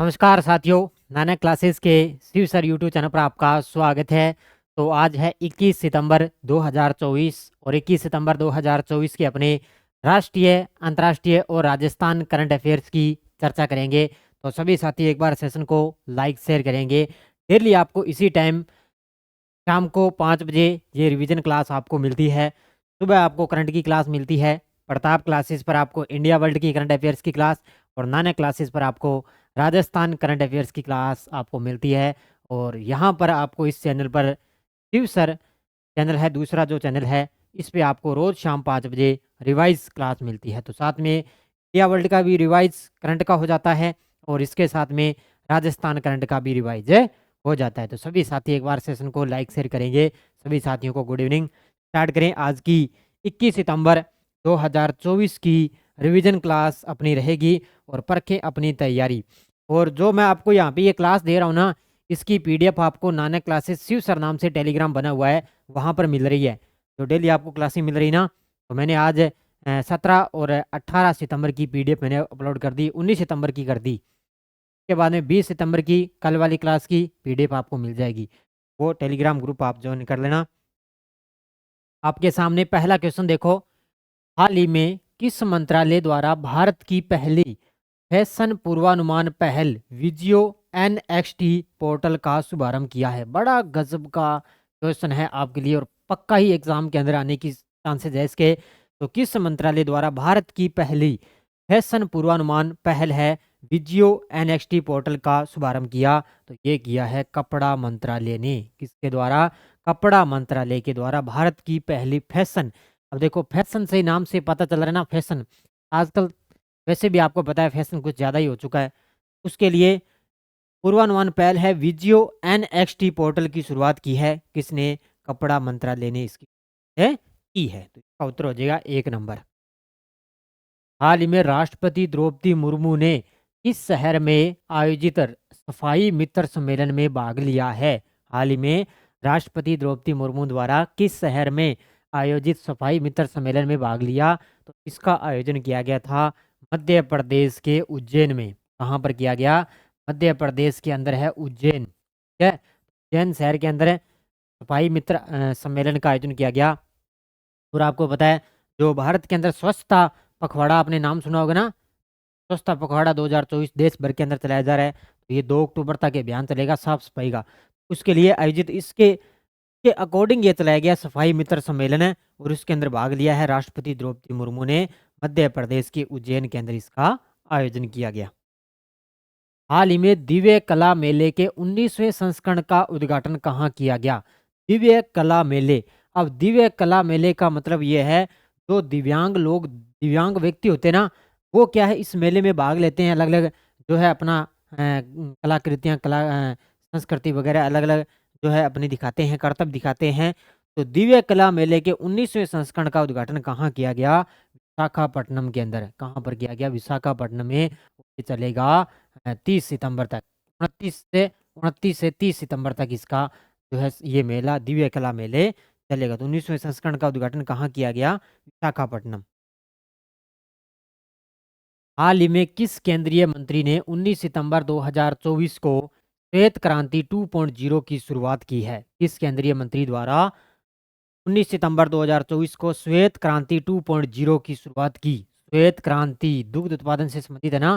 नमस्कार साथियों, नानक क्लासेस के शिव सर यूट्यूब चैनल पर आपका स्वागत है। तो आज है 21 सितंबर 2024 और 21 सितंबर 2024 के अपने राष्ट्रीय, अंतर्राष्ट्रीय और राजस्थान करंट अफेयर्स की चर्चा करेंगे। तो सभी साथी एक बार सेशन को लाइक शेयर करेंगे। डेली आपको इसी टाइम शाम को 5 बजे ये रिवीजन क्लास आपको मिलती है। सुबह आपको करंट की क्लास मिलती है। प्रताप क्लासेस पर आपको इंडिया वर्ल्ड की करंट अफेयर्स की क्लास और नानक क्लासेस पर आपको राजस्थान करंट अफेयर्स की क्लास आपको मिलती है। और यहाँ पर आपको इस चैनल पर शिव सर चैनल है, दूसरा जो चैनल है इस पे आपको रोज़ शाम 5 बजे रिवाइज क्लास मिलती है। तो साथ में इंडिया वर्ल्ड का भी रिवाइज करंट का हो जाता है और इसके साथ में राजस्थान करंट का भी रिवाइज हो जाता है। तो सभी साथी एक बार सेशन को लाइक शेयर करेंगे। सभी साथियों को गुड इवनिंग। स्टार्ट करें आज की 21 सितंबर 2024 की रिवीजन क्लास अपनी रहेगी और परखें अपनी तैयारी। और जो मैं आपको यहाँ पे ये क्लास दे रहा हूँ ना, इसकी पीडीएफ आपको नानक क्लासेस शिव सर नाम से टेलीग्राम बना हुआ है, वहाँ पर मिल रही है। तो डेली आपको क्लासेस मिल रही ना। तो मैंने आज 17 और 18 सितंबर की पीडीएफ मैंने अपलोड कर दी, 19 सितंबर की कर दी। के बाद में 20 सितंबर की कल वाली क्लास की पीडीएफ आपको मिल जाएगी। वो टेलीग्राम ग्रुप आप ज्वाइन कर लेना। आपके सामने पहला क्वेश्चन देखो। हाल ही में किस मंत्रालय द्वारा भारत की पहली फैशन पूर्वानुमान पहल विजियो एनएक्सटी पोर्टल का शुभारंभ किया है? बड़ा गजब का क्वेश्चन है आपके लिए और पक्का ही एग्जाम के अंदर आने की चांसेस है इसके। तो किस मंत्रालय द्वारा भारत की पहली फैशन पूर्वानुमान पहल है विजियो एनएक्सटी पोर्टल का शुभारंभ किया? तो ये किया है कपड़ा मंत्रालय ने। किसके द्वारा? कपड़ा मंत्रालय के द्वारा भारत की पहली फैशन। अब देखो, फैशन से नाम से पता चल रहा है ना, फैशन आजकल वैसे भी आपको पता है फैशन कुछ ज़्यादा ही हो चुका है। उसके लिए पूर्वानुमान पहल है विजियो एनएक्सटी पोर्टल की शुरुआत की है किसने? कपड़ा मंत्रालय ने इसकी की है। तो इसका उत्तर हो जाएगा 1 नंबर। हाल ही में राष्ट्रपति द्रौपदी मुर्मू ने किस शहर में आयोजित सफाई मित्र सम्मेलन में भाग लिया है? हाल ही में राष्ट्रपति द्रौपदी मुर्मू द्वारा किस शहर में आयोजित सफाई मित्र सम्मेलन में भाग लिया? तो इसका आयोजन किया गया था मध्य प्रदेश के उज्जैन में। कहाँ पर किया गया? मध्य प्रदेश के अंदर है उज्जैन। ठीक है, उज्जैन शहर के अंदर सफाई मित्र सम्मेलन का आयोजन किया गया। और आपको पता है जो भारत के अंदर स्वच्छता पखवाड़ा, आपने नाम सुना होगा ना, स्वच्छता पखवाड़ा 2024 देश भर के अंदर चलाया जा रहा है। तो ये 2 अक्टूबर तक ये अभियान चलेगा साफ सफाई का। उसके लिए आयोजित इसके के अकॉर्डिंग ये चलाया गया सफाई मित्र सम्मेलन है और उसके अंदर भाग लिया है राष्ट्रपति द्रौपदी मुर्मू ने। मध्य प्रदेश के उज्जैन के अंदर इसका आयोजन किया गया। हाल ही में दिव्य कला मेले के 19वें संस्करण का उद्घाटन कहाँ किया गया? दिव्य कला मेले। अब दिव्य कला मेले का मतलब ये है जो दिव्यांग लोग, दिव्यांग व्यक्ति होते हैं ना, वो क्या है इस मेले में भाग लेते हैं। अलग अलग जो है अपना कलाकृतियाँ, कला संस्कृति वगैरह अलग अलग जो है अपनी दिखाते हैं, करतब दिखाते हैं। तो दिव्य कला मेले के 19वें संस्करण का उद्घाटन कहाँ किया गया? विशाखापट्टनम के अंदर। कहाँ पर किया गया? विशाखापट्टनम में। ये चलेगा 30 सितंबर तक। 29 से 30 सितंबर तक इसका जो है ये मेला, दिव्य कला मेले चलेगा। तो 19वें संस्करण का उद्घाटन कहाँ किया गया? विशाखापट्टनम। हाल ही में किस केंद्रीय मंत्री ने 19 सितंबर 2024 को श्वेत क्रांति 2.0 की शुरुआत की है? किस केंद्रीय मंत्री द्वारा 19 सितंबर 2024 को श्वेत क्रांति 2.0 की शुरुआत की? श्वेत क्रांति दुग्ध उत्पादन से संबंधित है ना,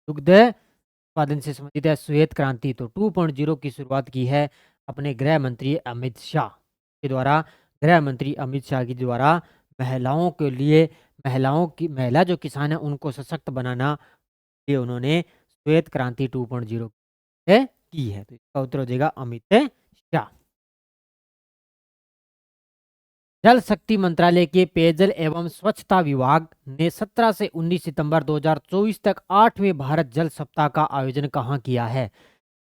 दुग्ध उत्पादन से संबंधित है श्वेत क्रांति। तो 2.0 की शुरुआत की है अपने गृह मंत्री अमित शाह के द्वारा। गृह मंत्री अमित शाह के द्वारा महिलाओं के लिए, महिला जो किसान है उनको सशक्त बनाना ये उन्होंने श्वेत क्रांति 2.0 की है। तो इसका उत्तर हो जाएगा अमित शाह। जल शक्ति मंत्रालय के पेयजल एवं स्वच्छता विभाग ने 17 से 19 सितंबर 2024 तक 8वें भारत जल सप्ताह का आयोजन कहाँ किया है?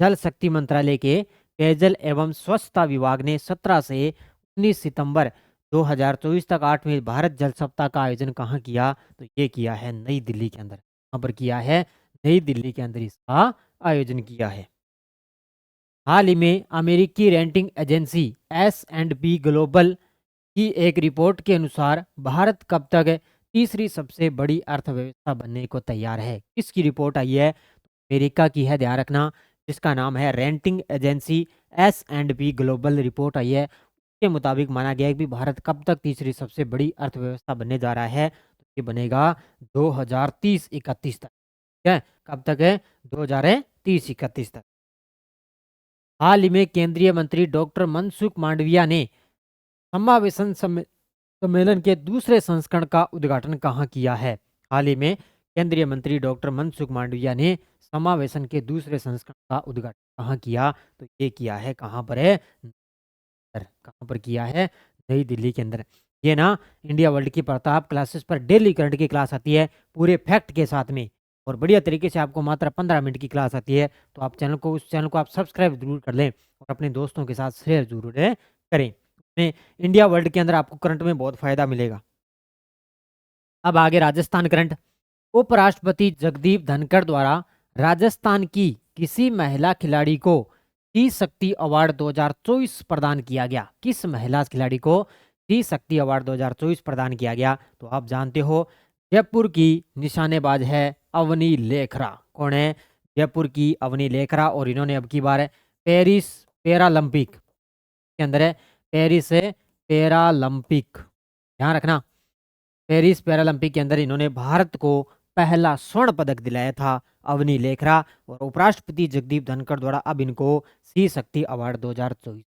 जल शक्ति मंत्रालय के पेयजल एवं स्वच्छता विभाग ने 17 से 19 सितंबर 2024 तक 8वें भारत जल सप्ताह का आयोजन कहाँ किया? तो ये किया है नई दिल्ली के अंदर। कहाँ पर किया है? नई दिल्ली के अंदर इसका आयोजन किया है। हाल ही में अमेरिकी रेटिंग एजेंसी S&P ग्लोबल की एक रिपोर्ट के अनुसार भारत कब तक तीसरी सबसे बड़ी अर्थव्यवस्था बनने को तैयार है? किसकी रिपोर्ट आई है? अमेरिका की है, ध्यान रखना, जिसका नाम है rating agency S&P global report आई है। के मुताबिक माना गया है कि भारत कब तक तीसरी सबसे बड़ी अर्थव्यवस्था बनने जा रहा है, तो ये बनेगा 2030-31 तक। ठीक है, कब तक है? 2030-31 तक। हाल ही में केंद्रीय मंत्री डॉक्टर मनसुख मांडविया ने समावेशन सम्मेलन के दूसरे संस्करण का उद्घाटन कहाँ किया है? हाल ही में केंद्रीय मंत्री डॉक्टर मनसुख मांडविया ने समावेशन के दूसरे संस्करण का उद्घाटन कहाँ किया? तो ये किया है, कहाँ पर है? कहाँ पर किया है? नई दिल्ली के अंदर। ये ना इंडिया वर्ल्ड की प्रताप क्लासेस पर डेली करंट की क्लास आती है पूरे फैक्ट के साथ में, और बढ़िया तरीके से आपको मात्र 15 मिनट की क्लास आती है। तो आप उस चैनल को आप सब्सक्राइब जरूर कर लें और अपने दोस्तों के साथ शेयर जरूर करें। में इंडिया वर्ल्ड के अंदर आपको करंट में बहुत फायदा मिलेगा। अब आगे राजस्थान करंट। उपराष्ट्रपति जगदीप धनखड़ द्वारा राजस्थान की किसी महिला खिलाड़ी को स्त्री शक्ति अवार्ड 2024 प्रदान किया गया? किस महिला खिलाड़ी को स्त्री शक्ति अवार्ड 2024 प्रदान किया गया? तो आप जानते हो, जयपुर की निशानेबाज है अवनी लेखरा। कौन है? जयपुर की अवनी लेखरा। और इन्होंने अब की बार पेरिस पैरालंपिक के अंदर है, पेरिस पैरालंपिक, ध्यान रखना, पेरिस पैरालंपिक के अंदर इन्होंने भारत को पहला स्वर्ण पदक दिलाया था, अवनी लेखरा। और उपराष्ट्रपति जगदीप धनखड़ द्वारा अब इनको स्त्री शक्ति अवार्ड 2024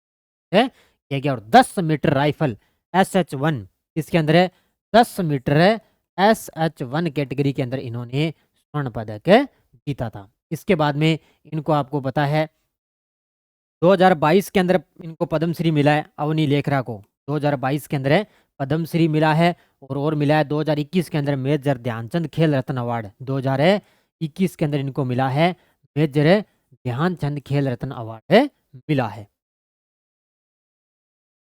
है किया गया। और 10 मीटर राइफल SH1 इसके अंदर है, 10 मीटर है SH1 कैटेगरी के अंदर इन्होंने स्वर्ण पदक जीता था। इसके बाद में इनको आपको पता है 2022 के अंदर इनको पद्मश्री मिला है, अवनी लेखरा को 2022 के अंदर पद्मश्री मिला है। और मिला है 2021 के अंदर मेजर ध्यानचंद खेल रत्न अवार्ड, 2021 के अंदर इनको मिला है मेजर ध्यानचंद खेल रत्न अवार्ड मिला है।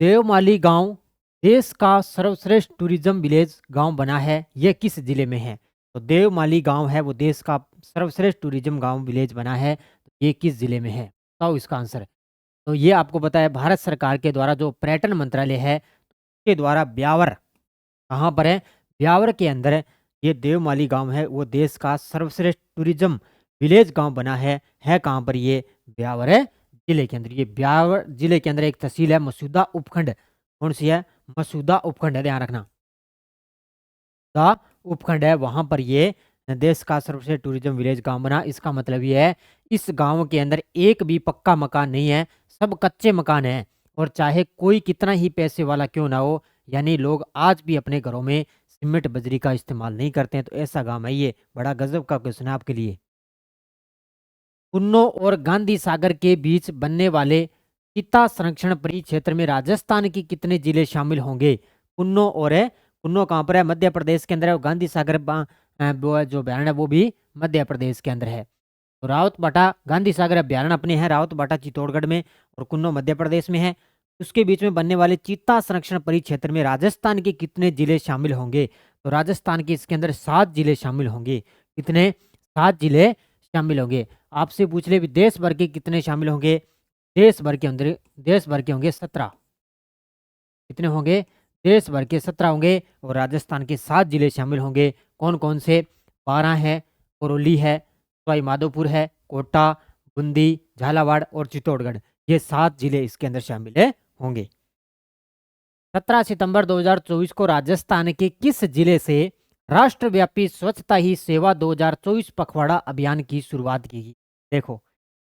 देवमाली गांव देश का सर्वश्रेष्ठ टूरिज्म विलेज गांव बना है, यह किस जिले में है? तो देवमाली गांव है वो देश का सर्वश्रेष्ठ टूरिज्म गांव विलेज बना है, तो ये किस जिले में है? बताओ इसका आंसर। तो ये आपको पता है, भारत सरकार के द्वारा जो पर्यटन मंत्रालय है के द्वारा ब्यावर, कहाँ पर है? ब्यावर के अंदर ये देवमाली गांव है वो देश का सर्वश्रेष्ठ टूरिज्म विलेज गांव बना है कहाँ पर? ये ब्यावर है जिले के अंदर। ये ब्यावर जिले के अंदर एक तहसील है मसूदा उपखंड। कौन सी है? मसूदा उपखंड है, ध्यान रखना, उपखंड है, वहां पर ये देश का सर्वश्रेष्ठ टूरिज्म विलेज गांव बना। इसका मतलब ये है इस गांव के अंदर एक भी पक्का मकान नहीं है, सब कच्चे मकान हैं। और चाहे कोई कितना ही पैसे वाला क्यों ना हो, यानी लोग आज भी अपने घरों में सीमेंट बजरी का इस्तेमाल नहीं करते हैं। तो ऐसा गांव है ये, बड़ा गजब का क्वेश्चन है आपके लिए। कुन्नो और गांधी सागर के बीच बनने वाले चित्ता संरक्षण परिक्षेत्र में राजस्थान के कितने जिले शामिल होंगे? कुन्नो कहाँ पर है? मध्य प्रदेश के अंदर है। और गांधी सागर वो जो अभ्यारण्य है वो भी मध्य प्रदेश के अंदर है। तो रावतबाटा गांधी सागर अभ्यारण्य अपने हैं रावतबाटा चित्तौड़गढ़ में, और कुन्नो मध्य प्रदेश में है। उसके बीच में बनने वाले चीता संरक्षण परिक्षेत्र में राजस्थान के कितने जिले शामिल होंगे? तो राजस्थान के इसके अंदर 7 जिले शामिल होंगे। कितने? 7 जिले शामिल होंगे। आपसे पूछ ले भी देश भर के कितने शामिल होंगे? देश भर के होंगे 17। कितने होंगे? देश भर के 17 होंगे। और राजस्थान के 7 जिले शामिल होंगे। कौन कौन से? 12 है, करौली है, सवाई माधोपुर है, कोटा, बूंदी, झालावाड़ और चित्तौड़गढ़। ये 7 जिले इसके अंदर शामिल होंगे। 17 सितंबर 2024 को राजस्थान के किस जिले से राष्ट्रव्यापी स्वच्छता ही सेवा 2024 पखवाड़ा अभियान की शुरुआत की गई? देखो,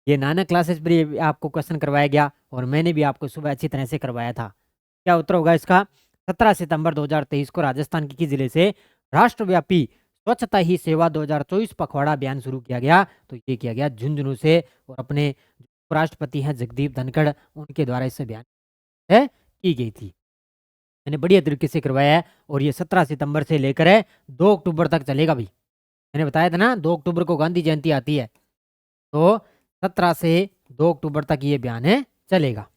ये नानक क्लासेस पर ये आपको क्वेश्चन करवाया गया और मैंने भी आपको सुबह अच्छी तरह से करवाया था। क्या उत्तर होगा इसका? 17 सितंबर 2023 को राजस्थान के किस जिले से राष्ट्रव्यापी स्वच्छता ही सेवा 2024 पखवाड़ा अभियान शुरू किया गया? तो ये किया गया झुंझुनू से। और अपने उपराष्ट्रपति हैं जगदीप धनखड़, उनके द्वारा इस अभियान की गई थी। मैंने बढ़िया तरीके से करवाया है। और ये 17 सितंबर से लेकर 2 अक्टूबर तक चलेगा भाई। मैंने बताया था ना 2 अक्टूबर को गांधी जयंती आती है, तो 17 से 2 अक्टूबर तक ये अभियान चलेगा।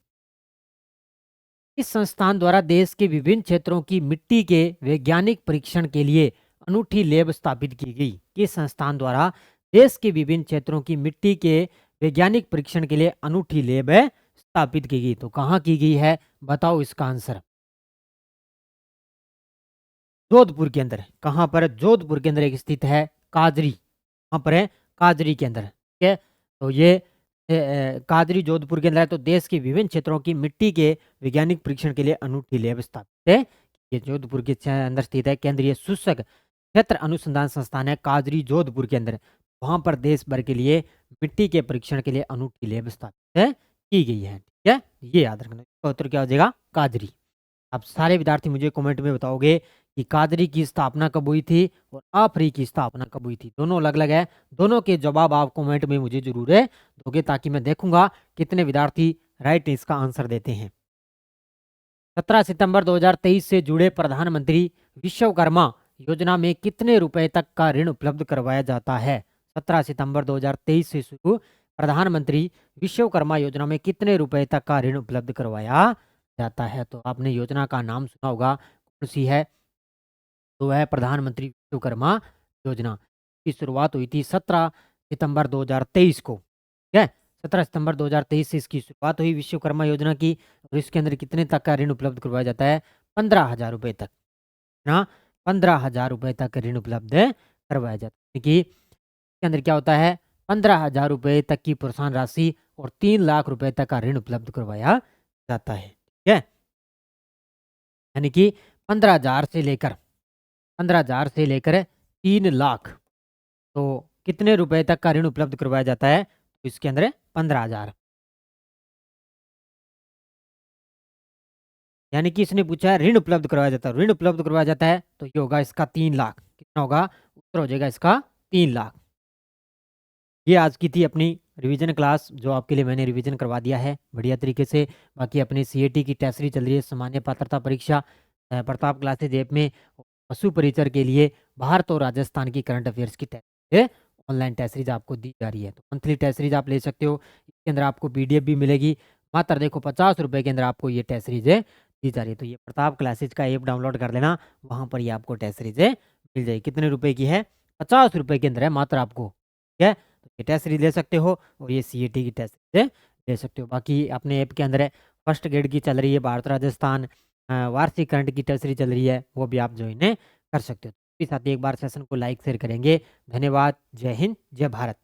इस संस्थान द्वारा देश के विभिन्न क्षेत्रों की मिट्टी के वैज्ञानिक परीक्षण के लिए अनूठी लैब स्थापित की गई। किस संस्थान द्वारा देश के विभिन्न क्षेत्रों की मिट्टी के वैज्ञानिक परीक्षण के लिए अनूठी लैब स्थापित की गई? तो कहाँ की गई है? बताओ इसका आंसर। जोधपुर के अंदर। कहाँ पर? जोधपुर के अंदर एक स्थित है काजरी। कहाँ पर है? काजरी के अंदर। ठीक है। तो ये काजरी जोधपुर के अंदर है। तो देश के विभिन्न क्षेत्रों की मिट्टी के वैज्ञानिक परीक्षण के लिए अनूठी लैब स्थापित है। ये जोधपुर के अंदर स्थित है। केंद्रीय शुष्क क्षेत्र अनुसंधान संस्थान है काजरी जोधपुर के अंदर। वहां पर देश भर के लिए मिट्टी के परीक्षण के लिए अनूठी लैब स्थापित है की गई है। ठीक है, ये याद रखना। इसका उत्तर क्या हो जाएगा? काजरी। आप सारे विद्यार्थी मुझे कमेंट में बताओगे कि काजरी की स्थापना कब हुई थी और आफरी की स्थापना कब हुई थी। दोनों अलग अलग है। दोनों के जवाब आप कमेंट में मुझे जरूर दोगे, ताकि मैं देखूंगा कितने विद्यार्थी राइट इसका आंसर देते हैं। 17 सितंबर 2023 से जुड़े प्रधानमंत्री विश्वकर्मा योजना में कितने रुपए तक का ऋण उपलब्ध करवाया जाता है? 17 सितंबर 2023 से शुरू प्रधानमंत्री विश्वकर्मा योजना में कितने रुपए तक का ऋण उपलब्ध करवाया जाता है? तो आपने योजना का नाम सुना होगा, कौन सी है? तो वह प्रधानमंत्री विश्वकर्मा योजना की शुरुआत हुई थी 17 सितंबर 2023 को। ठीक है, 17 सितंबर 2023 से इसकी शुरुआत हुई विश्वकर्मा योजना की। और इसके अंदर कितने तक का ऋण उपलब्ध करवाया जाता है? 15,000 रुपये तक ना, 15,000 रुपये तक ऋण उपलब्ध करवाया जाता है। कि इसके अंदर क्या होता है? 15,000 रुपये तक की प्रोत्साहन राशि और 3 लाख रुपए तक का ऋण उपलब्ध करवाया जाता है। ठीक है, यानी कि 15,000 से लेकर 3 लाख। तो कितने रुपए तक का ऋण उपलब्ध करवाया जाता है? तो इसके अंदर 15,000। यानी कि इसने पूछा है ऋण उपलब्ध करवाया जाता है, ऋण उपलब्ध करवाया जाता है तो ये होगा इसका 3 लाख। कितना होगा? उत्तर हो जाएगा इसका 3 लाख। ये आज की थी अपनी रिवीजन क्लास, जो आपके लिए मैंने रिवीजन करवा दिया है बढ़िया तरीके से। बाकी अपनी सीएटी की टेस्ट सीरीज चल रही है, सामान्य पात्रता परीक्षा प्रताप क्लासेज ऐप में। पशु परिचर के लिए भारत और राजस्थान की करंट अफेयर्स की टेस्ट ऑनलाइन टेस्ट सीरीज आपको दी जा रही है। तो मंथली टेस्ट सीरीज आप ले सकते हो। इसके अंदर आपको पीडीएफ भी मिलेगी। मात्र देखो 50 रुपये के अंदर आपको ये टेस्ट सीरीज दी जा रही है। तो ये प्रताप क्लासेज का ऐप डाउनलोड कर लेना, वहाँ पर ये आपको टेस्ट सीरीज मिल जाएगी। कितने रुपए की है? 50 रुपये के अंदर है मात्र आपको। ठीक है, तो ये टेस्ट सीरीज ले सकते हो और ये सीएटी की टेस्ट सीरीज ले सकते हो। बाकी अपने ऐप के अंदर है फर्स्ट ग्रेड की चल रही है, भारत राजस्थान वार्षिक करंट की टेस्ट सीरीज चल रही है, वो भी आप ज्वाइन कर सकते हो। साथ ही एक बार सेशन को लाइक शेयर करेंगे। धन्यवाद। जय हिंद, जय भारत।